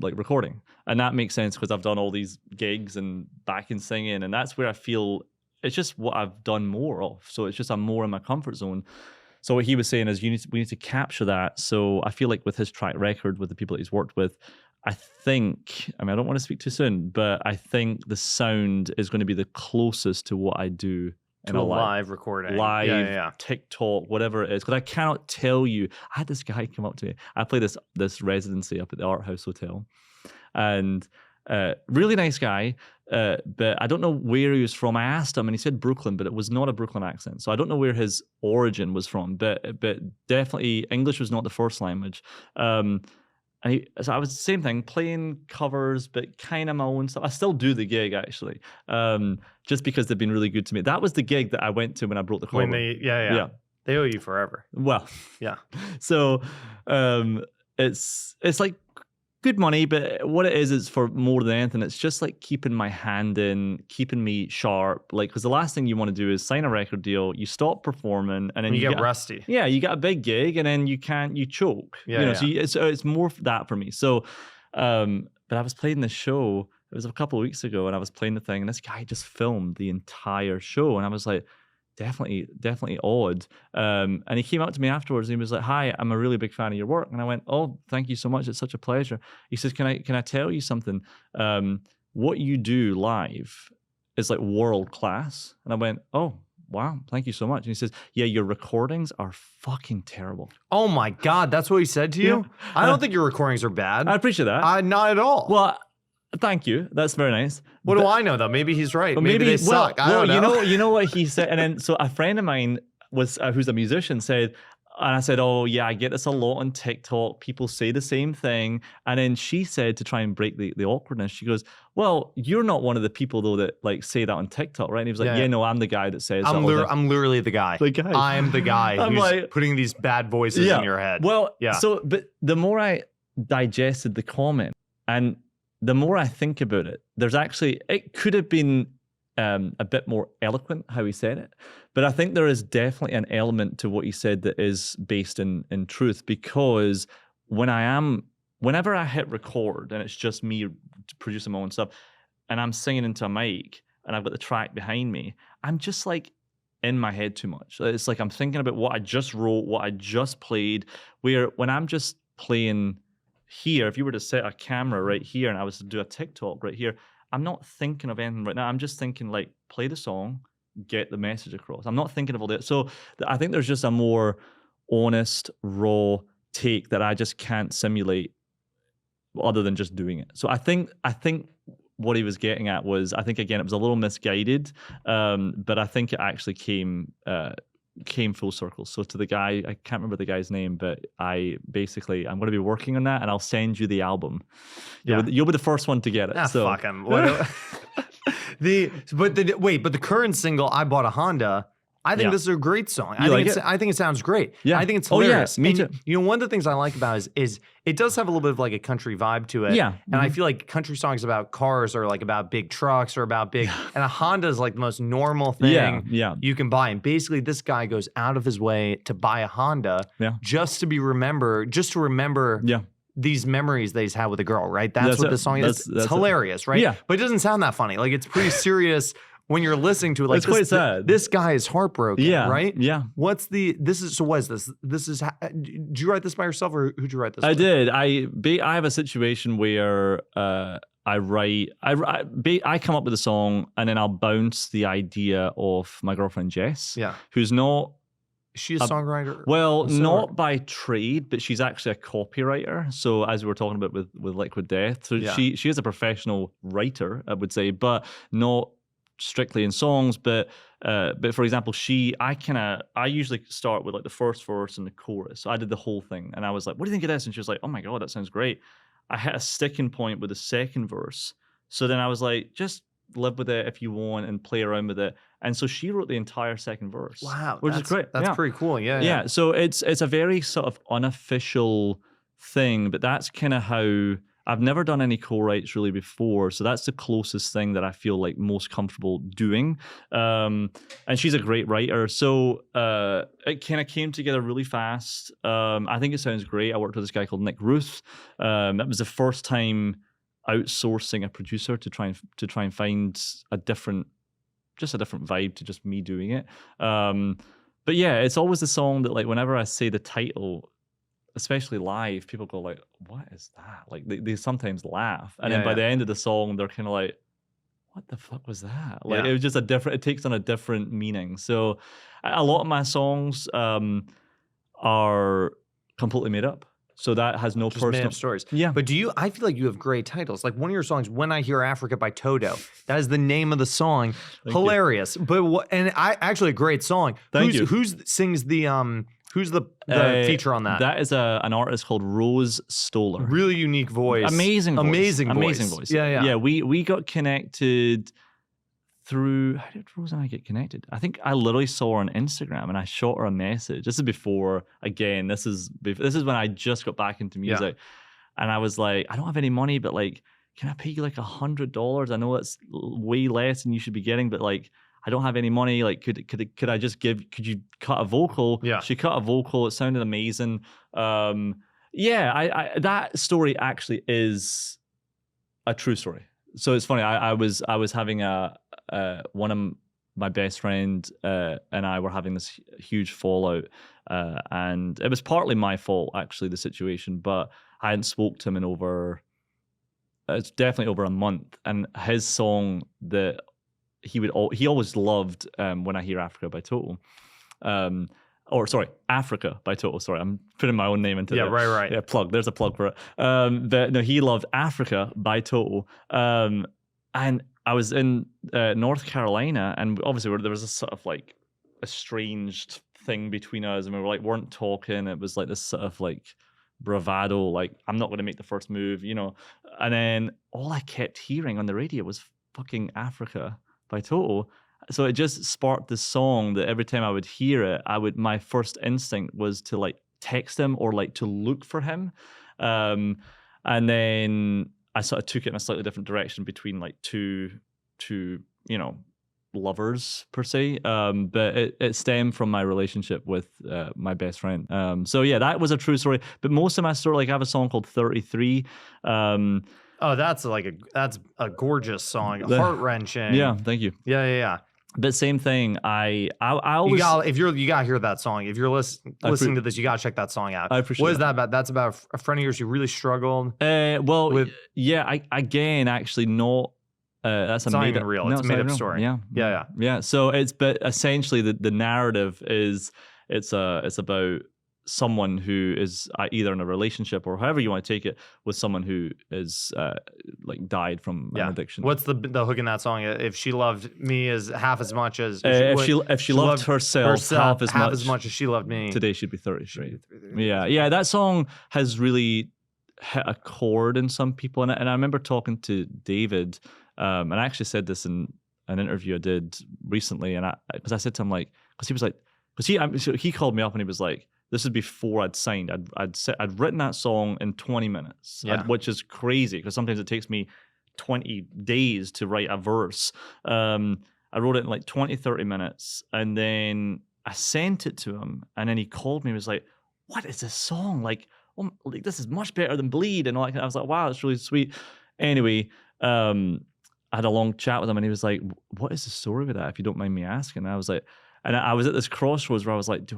like recording. And that makes sense because I've done all these gigs and backing singing, and that's where I feel it's just what I've done more of. So it's just I'm more in my comfort zone. So what he was saying is we need to capture that. So I feel like with his track record, with the people that he's worked with, I don't want to speak too soon, but I think the sound is going to be the closest to what I do in
a live recording.
TikTok, whatever it is. Because I cannot tell you. I had this guy come up to me. I play this residency up at the Art House Hotel. And really nice guy, but I don't know where he was from. I asked him, and he said Brooklyn, but it was not a Brooklyn accent. So I don't know where his origin was from, but definitely English was not the first language. So I was the same thing, playing covers, but kind of my own stuff. I still do the gig, actually, just because they've been really good to me. That was the gig that I went to when I broke the collar.
They owe you forever.
Well,
yeah.
So it's like good money, but what it is for more than anything, it's just like keeping my hand in, keeping me sharp. Like, because the last thing you want to do is sign a record deal, you stop performing, and then
you get rusty.
Yeah, you got a big gig, and then you choke. So it's more that for me. So, but I was playing this show. It was a couple of weeks ago, and I was playing the thing, and this guy just filmed the entire show, and I was like, definitely odd. And he came up to me afterwards and he was like, hi, I'm a really big fan of your work. And I went, oh, thank you so much. It's such a pleasure. He says, can I tell you something? What you do live is like world class. And I went, oh, wow, thank you so much. And he says, yeah, your recordings are fucking terrible.
Oh my God, that's what he said to you? Yeah. I don't think your recordings are bad.
I appreciate that.
Not at all.
Well, thank you. That's very nice.
What do I know though? Maybe he's right. Maybe they suck. I don't know.
You know what he said. And then so a friend of mine was who's a musician said, and I said, oh yeah, I get this a lot on TikTok. People say the same thing. And then she said, to try and break the awkwardness, she goes, well, you're not one of the people though that like say that on TikTok, right? And he was like, yeah, no, I'm the guy that says
I'm literally the guy. I'm the guy who's like, putting these bad voices in your head.
Well, so but the more I digested the comment, and the more I think about it, it could have been a bit more eloquent how he said it, but I think there is definitely an element to what he said that is based in truth, because whenever I hit record and it's just me producing my own stuff and I'm singing into a mic and I've got the track behind me, I'm just like in my head too much. It's like I'm thinking about what I just wrote, what I just played, where when I'm just playing here, if you were to set a camera right here and I was to do a TikTok right here, I'm not thinking of anything right now. I'm just thinking like, play the song, get the message across. I'm not thinking of all that. So I think there's just a more honest, raw take that I just can't simulate other than just doing it. So I think what he was getting at was, I think again it was a little misguided, but I think it actually came full circle. So to the guy, I can't remember the guy's name, but I'm going to be working on that, and I'll send you the album. You'll be the first one to get it. So
fuck him. But the current single, I Bought a Honda, I think this is a great song. I think it sounds great.
Yeah.
I think it's hilarious.
Me too.
You know, one of the things I like about it is it does have a little bit of like a country vibe to it.
Yeah.
And I feel like country songs about cars are like about big trucks or about big, and a Honda is like the most normal thing you can buy. And basically this guy goes out of his way to buy a Honda just to remember these memories that he's had with a girl, right? That's what the song is. It's hilarious, right?
Yeah.
But it doesn't sound that funny. Like, it's pretty serious when you're listening to it. Like,
it's quite sad.
This guy is heartbroken, right?
Yeah.
What is this? Did you write this by yourself, or who'd you write this
I
with?
did. I have a situation where I come up with a song and then I'll bounce the idea off my girlfriend Jess, who's not...
Is she a songwriter?
Well, not by trade, but she's actually a copywriter. So as we were talking about with Liquid Death, so she is a professional writer, I would say, but not strictly in songs. But for example, I usually start with like the first verse and the chorus. So I did the whole thing, and I was like, "What do you think of this?" And she was like, "Oh my god, that sounds great." I hit a sticking point with the second verse, so then I was like, "Just live with it if you want and play around with it." And so she wrote the entire second verse.
Wow,
which is great.
That's pretty cool. Yeah.
So it's a very sort of unofficial thing, but that's kind of how I've never done any co-writes really before. So that's the closest thing that I feel like most comfortable doing. And she's a great writer. So it kind of came together really fast. I think it sounds great. I worked with this guy called Nick Ruth. That was the first time outsourcing a producer to try and find a different vibe to just me doing it. But yeah, it's always the song that, like, whenever I say the title, especially live, people go like, "What is that?" Like they sometimes laugh, and then by the end of the song, they're kind of like, "What the fuck was that?" Like it was just it takes on a different meaning. So a lot of my songs are completely made up. So that has no
just
personal
stories.
Yeah.
But I feel like you have great titles. Like one of your songs, When I Hear Africa by Toto. That is the name of the song. Hilarious. You. But actually a great song.
Thank you.
Who sings who's the feature on that?
That is an artist called Rose Stoller.
Really unique voice.
Amazing voice.
Amazing voice. Yeah.
Yeah, we got connected through... How did Rose and I get connected? I think I literally saw her on Instagram and I shot her a message. This is before, again, this is when I just got back into music. And I was like, I don't have any money, but like, can I pay you like $100? I know that's way less than you should be getting, but like, I don't have any money. Like, could you cut a vocal?
Yeah.
She cut a vocal. It sounded amazing. That story actually is a true story. So it's funny. I was having one of my best friend and I were having this huge fallout, and it was partly my fault actually, the situation, but I hadn't spoke to him it's definitely over a month, and his song that he always loved, When I Hear Africa by Toto. Africa by Toto. Sorry, I'm putting my own name into it.
Right.
Yeah, plug. There's a plug for it. But no, he loved Africa by Toto. And I was in North Carolina, and obviously there was a sort of like estranged thing between us, and we weren't talking. It was like this sort of like bravado, like, I'm not going to make the first move, you know. And then all I kept hearing on the radio was fucking Africa by Toto. So it just sparked this song that every time I would hear it, my first instinct was to like text him or like to look for him. And then I sort of took it in a slightly different direction between like two, you know, lovers per se. But it stemmed from my relationship with my best friend. So yeah, that was a true story. But most of my story, like I have a song called 33.
Oh, that's a gorgeous song, heart-wrenching.
Yeah, thank you.
Yeah.
But same thing. I always
you gotta hear that song. If you're listening to this, you gotta check that song out.
I appreciate
What is that about? That's about a friend of yours who really struggled.
Again, actually not. That's
not even real. It's a made up story.
Yeah. So but essentially the narrative is it's about someone who is either in a relationship or however you want to take it with someone who is like died from an addiction.
What's the hook in that song? If she loved me as half as much as
if she loved herself half as much
as she loved me,
today she'd be 33. Yeah. That song has really hit a chord in some people, and I remember talking to David, and I actually said this in an interview I did recently, and because I said to him because he called me up and he was like, this is before I'd signed. I'd written that song in 20 minutes, which is crazy because sometimes it takes me 20 days to write a verse. I wrote it in like 20, 30 minutes, and then I sent it to him, and then he called me and was like, what is this song? Like, this is much better than Bleed. And I was like, wow, it's really sweet. Anyway, I had a long chat with him, and he was like, what is the story with that, if you don't mind me asking? And I was like, and I was at this crossroads where I was like,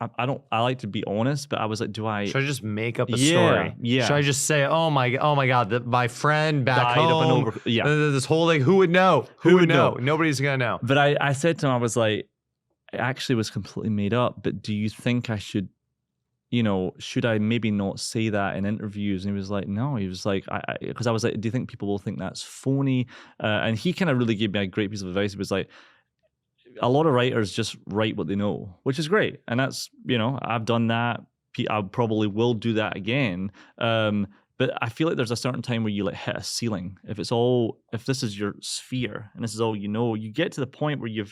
I like to be honest, but I was like, should
I just make up a story?
Yeah.
Should I just say, oh my God, my friend back
died
home,
up and over,
this whole thing, who would know? Who would know? Nobody's gonna know.
But I said to him, I was like, it actually was completely made up, but do you think I should, should I maybe not say that in interviews? And he was like, no. He was like, because I was like, do you think people will think that's phony? And he kind of really gave me a great piece of advice. He was like, a lot of writers just write what they know, which is great. And that's, I've done that. I probably will do that again. But I feel like there's a certain time where you like hit a ceiling. If this is your sphere and this is all you get to the point where you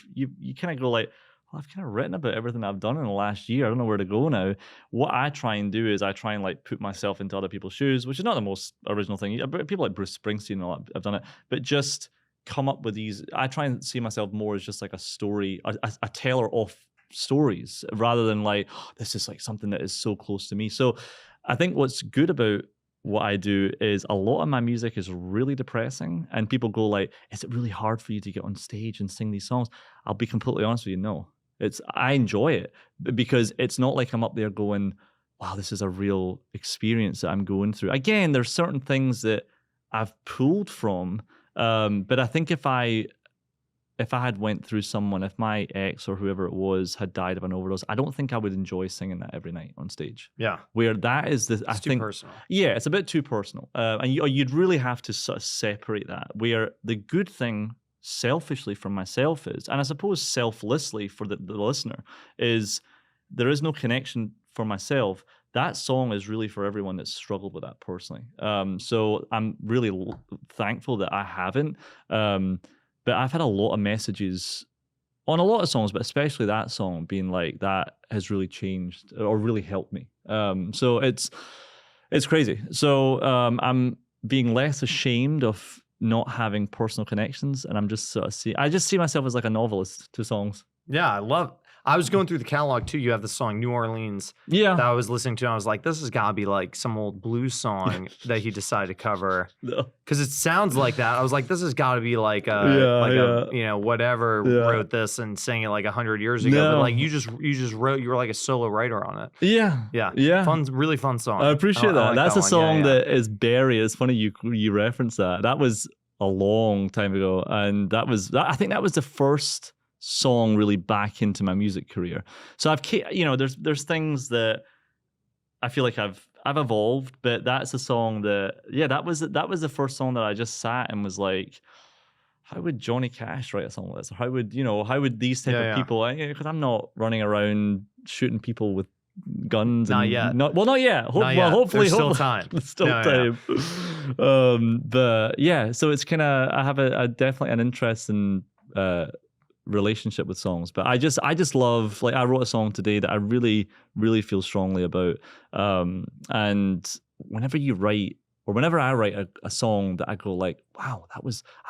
kind of go like, well, I've kind of written about everything I've done in the last year. I don't know where to go now. What I try and do is I try and like put myself into other people's shoes, which is not the most original thing. People like Bruce Springsteen and all that have done it, but just come up with these. I try and see myself more as just like a story, a teller of stories, rather than like, this is like something that is so close to me. So I think what's good about what I do is a lot of my music is really depressing, and people go like, is it really hard for you to get on stage and sing these songs? I'll be completely honest with you, no. I enjoy it because it's not like I'm up there going, wow, this is a real experience that I'm going through. Again, there's certain things that I've pulled from, but I think if I had went through someone, if my ex or whoever it was had died of an overdose, I don't think I would enjoy singing that every night on stage.
Yeah.
Where that is
it's too personal.
Yeah, it's a bit too personal. And you'd really have to sort of separate that, where the good thing selfishly for myself is, and I suppose selflessly for the listener, is there is no connection for myself. That song is really for everyone that's struggled with that personally. So I'm really thankful that I haven't. But I've had a lot of messages on a lot of songs, but especially that song being like, that has really changed or really helped me. So it's crazy. So I'm being less ashamed of not having personal connections, and I'm just sort of I just see myself as like a novelist to songs.
Yeah, I was going through the catalog too. You have the song New Orleans that I was listening to, and I was like, this has got to be like some old blues song that he decided to cover. Because it sounds like that. I was like, this has got to be like whatever wrote this and sang it like 100 years ago. But like you just wrote, you were like a solo writer on it. Yeah. Fun, really fun song.
I appreciate that. Like that's a song that is buried. It's funny you referenced that. That was a long time ago, and I think that was the first song really back into my music career. So there's things that I feel like I've evolved, but that's a song that was the first song that I just sat and was like, how would Johnny Cash write a song like this? Or how would these type of people, because I'm not running around shooting people with guns.
Not yet.
Not yet. Hopefully.
There's still time.
There's still time. But yeah, so it's kind of, I have a definitely an interest in relationship with songs, but I just love, like, I wrote a song today that I really, really feel strongly about. And whenever you write, or whenever I write a song that I go like, wow, I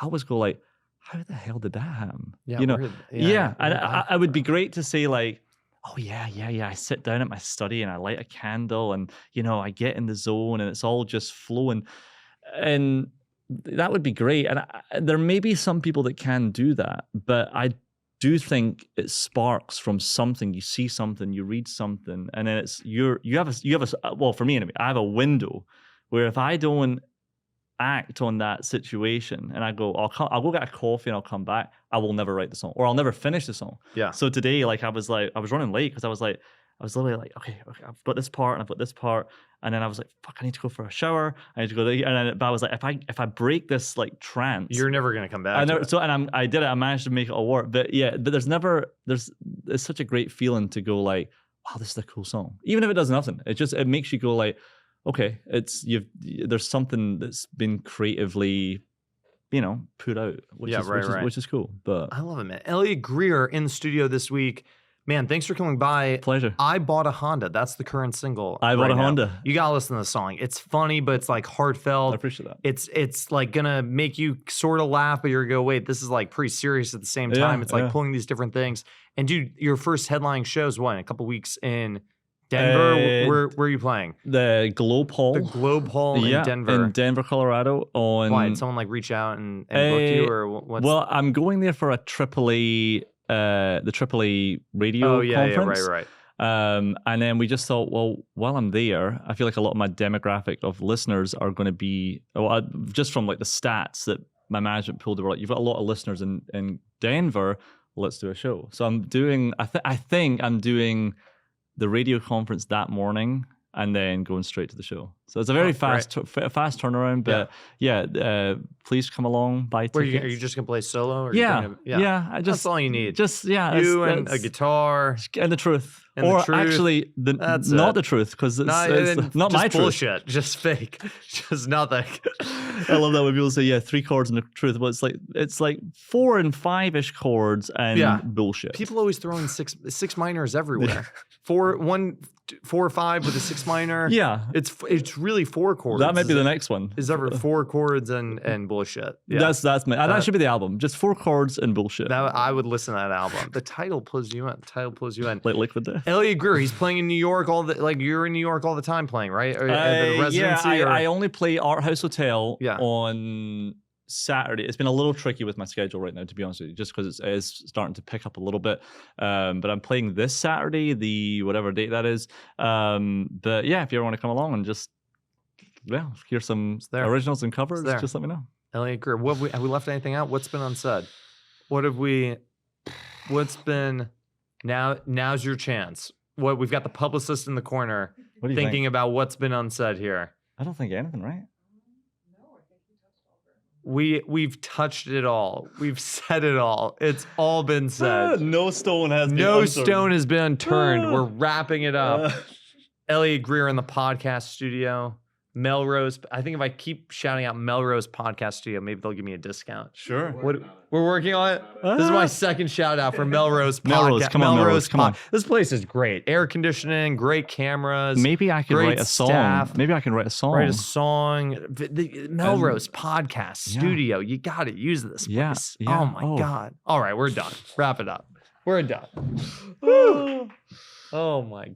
always go like, how the hell did that happen? And I would be great to say like, oh yeah, I sit down at my study and I light a candle and I get in the zone and it's all just flowing. And that would be great. And there may be some people that can do that, but I do think it sparks from something. You see something, you read something, and then it's you have a well, for me anyway, I have a window where if I don't act on that situation and I go, I'll go get a coffee and I'll come back, I will never write the song, or I'll never finish the song.
Yeah.
So today, like I was running late because I was literally like, okay, I've got this part and I've got this part, and then I was like, fuck, I need to go for a shower. I need to go there, and then, but I was like, if I break this like trance,
you're never gonna come back.
I did it. I managed to make it all work. But yeah, but it's such a great feeling to go like, wow, this is a cool song, even if it does nothing. It makes you go like, okay, there's something that's been creatively, put out, which is cool. But
I love it, man. Elliot Greer in the studio this week. Man, thanks for coming by.
Pleasure.
I Bought a Honda. That's the current single.
I Bought a Honda.
You gotta listen to the song. It's funny, but it's like heartfelt.
I appreciate that.
It's like gonna make you sort of laugh, but you're gonna go, wait, this is like pretty serious at the same time. It's like pulling these different things. And dude, your first headlining show's what? In a couple weeks in Denver? Where are you playing?
The Globe Hall.
The Globe Hall in Denver.
In Denver, Colorado.
Why? Did someone like reach out and book you, or what's?
Well, I'm going there for a AAA, the AAA radio conference.
Yeah, right.
And then we just thought, well, while I'm there, I feel like a lot of my demographic of listeners are going to be, just from like the stats that my management pulled, they were like, you've got a lot of listeners in Denver. Let's do a show. So I'm doing, I think I'm doing the radio conference that morning and then going straight to the show. So it's a very fast turnaround, but please come along, buy tickets.
Are you just gonna play solo? Or
that's
all you need.
Just
you and a guitar
and the truth.
Actually,
not the truth, because it's not my truth.
Bullshit, just fake, just nothing.
I love that when people say 3 chords and the truth, but it's like 4 and 5-ish chords and bullshit.
People always throw in six minors everywhere. 4 or 5 with a 6 minor.
Yeah,
it's really 4 chords.
That might be the next one.
Is ever 4 chords and bullshit. Yeah.
That's that should be the album. Just 4 chords and bullshit.
I would listen to that album. The title pulls you in.
Like Liquid Death.
Elliot Greer, he's playing in New York you're in New York all the time playing, right? Or at the residency?
I only play Art House Hotel on Saturday. It's been a little tricky with my schedule right now, to be honest with you, just because it is starting to pick up a little bit. But I'm playing this Saturday, the whatever date that is. But yeah, if you ever want to come along and just hear some originals and covers, just let me know.
Elliot Greer, have we left anything out? What's been unsaid? What's been now's your chance. We've got the publicist in the corner thinking about what's been unsaid here.
I don't think anything, right?
We've touched it all. We've said it all. It's all been said.
No stone has
been unturned. We're wrapping it up. Elliot Greer in the podcast studio. Melrose. I think if I keep shouting out Melrose Podcast Studio, maybe they'll give me a discount.
Sure.
We're working on it. This is my second shout out for Melrose Podcast.
Melrose, come on.
This place is great. Air conditioning, great cameras.
Maybe I could write a song.
Staff.
Maybe I can write a song.
The Melrose Podcast Studio. You got to use this place.
Yeah.
Oh my God. All right, we're done. Wrap it up. We're done. Oh my